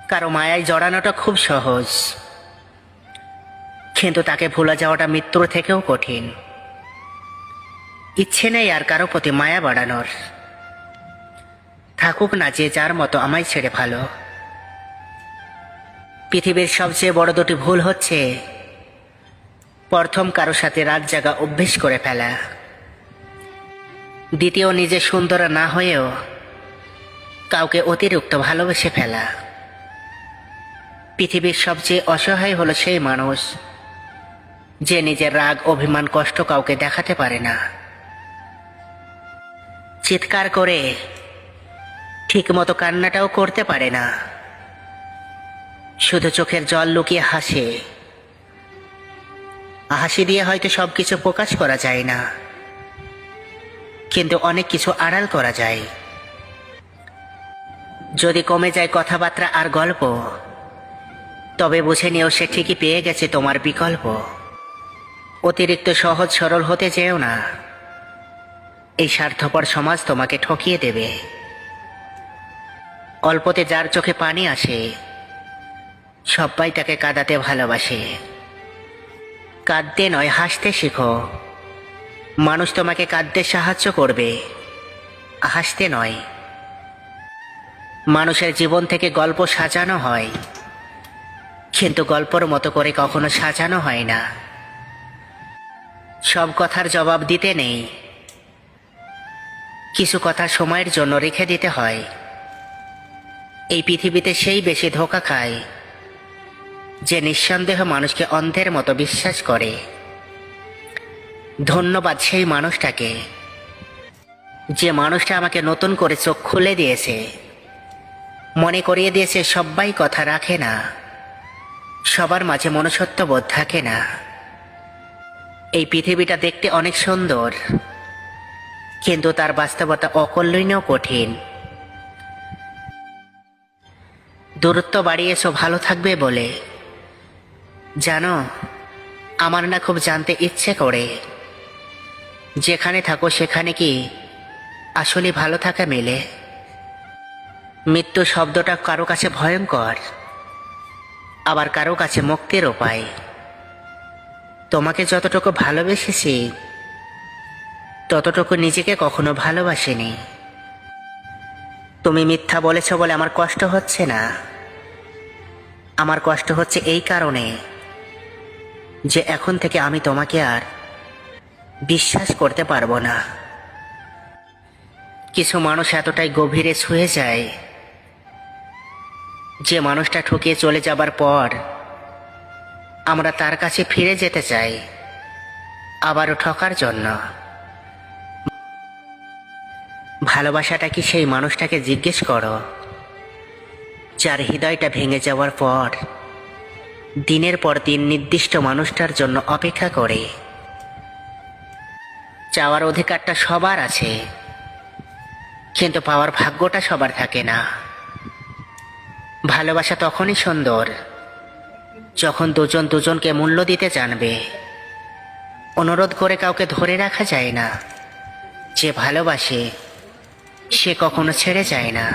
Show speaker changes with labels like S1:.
S1: কারো মায়ায় জড়ানোটা খুব সহজ, কিন্তু তাকে ভুলে যাওয়াটা মৃত্যুর থেকেও কঠিন। ইচ্ছে নেই আর কারো প্রতি মায়া বাড়ানোর। থাকুক না যে যার মতো, আমায় ছেড়ে ভালো। পৃথিবীর সবচেয়ে বড় দুটি ভুল হচ্ছে, প্রথম কারো সাথে রাত জাগা অভ্যেস করে ফেলা, দ্বিতীয় নিজে সুন্দর না হয়েও কাউকে অতিরিক্ত ভালোবেসে ফেলা। পৃথিবীর সবচেয়ে অসহায় হলো সেই মানুষ যে নিজের রাগ, অভিমান, কষ্ট কাউকে দেখাতে পারে না। চিৎকার করে ঠিকমতো কান্নাটাও করতে পারে না, শুধু চোখের জল লুকিয়ে হাসে। হাসি দিয়ে হয়তো সবকিছু প্রকাশ করা যায় না, কিন্তু অনেক কিছু আড়াল করা যায়। যদি কমে যায় কথাবার্তা আর গল্প, তবে বুঝে নিও সে ঠিকই পেয়ে গেছে তোমার বিকল্প। অতিরিক্ত সহজ সরল হতে যেও না, এই স্বার্থপর সমাজ তোমাকে ঠকিয়ে দেবে। অল্পতে যার চোখে পানি আসে, সবাই তাকে কাঁদাতে ভালোবাসে। কাঁদতে নয়, হাসতে শেখো। মানুষ তোমাকে কাঁদতে সাহায্য করবে, হাসতে নয়। মানুষের জীবন থেকে গল্প সাজানো হয়, কিন্তু গল্পর মতো করে কখনো সাজানো হয় না। সব কথার জবাব দিতে নেই, কিছু কথা সময়ের জন্য রেখে দিতে হয়। এই পৃথিবীতে সেই বেশি ধোঁকা খায় যে নিঃসন্দেহ মানুষকে অন্ধের মতো বিশ্বাস করে। ধন্যবাদ সেই মানুষটাকে, যে মানুষটা আমাকে নতুন করে চোখ খুলে দিয়েছে, মনে করিয়ে দিয়েছে সবাই কথা রাখে না, সবার মাঝে মনুষ্যত্ব বোধ থাকে না। এই পৃথিবীটা দেখতে অনেক সুন্দর, কিন্তু তার বাস্তবতা অকল্যাণীয় কঠিন। দূরত্ব বাড়িয়েছো ভালো থাকবে বলে, জানো আমার না খুব জানতে ইচ্ছে করে, যেখানে থাকো সেখানে কি আসলে ভালো থাকা মেলে? মৃত্যু শব্দটা কারো কাছে ভয়ঙ্কর, আবার কারো কাছে মুক্তির উপায়। তোমাকে যতটুকু ভালোবেসেছি, ততটুকু নিজেকে কখনো ভালোবাসিনি। তুমি মিথ্যা বলেছ বলে আমার কষ্ট হচ্ছে না। আমার কষ্ট হচ্ছে এই কারণে যে এখন থেকে আমি তোমাকে আর বিশ্বাস করতে পারবো না। কিছু মানুষ এতটাই গভীরে ছুঁয়ে যায়, যে মানুষটা ঠকিয়ে চলে যাবার পর আমরা তার কাছে ফিরে যেতে চাই, আবারও ঠকার জন্য। ভালোবাসাটা কি সেই মানুষটাকে জিজ্ঞেস করো, যার হৃদয়টা ভেঙে যাওয়ার পর দিনের পর দিন নির্দিষ্ট মানুষটার জন্য অপেক্ষা করে। চাওয়ার অধিকারটা সবার আছে, কিন্তু পাওয়ার ভাগ্যটা সবার থাকে না। ভালোবাসা তখনই সুন্দর যখন দুজন দুজনকে মূল্য দিতে জানবে। অনুরোধ করে কাউকে ধরে রাখা যায় না, যে ভালোবাসে সে কখনো ছেড়ে যায় না।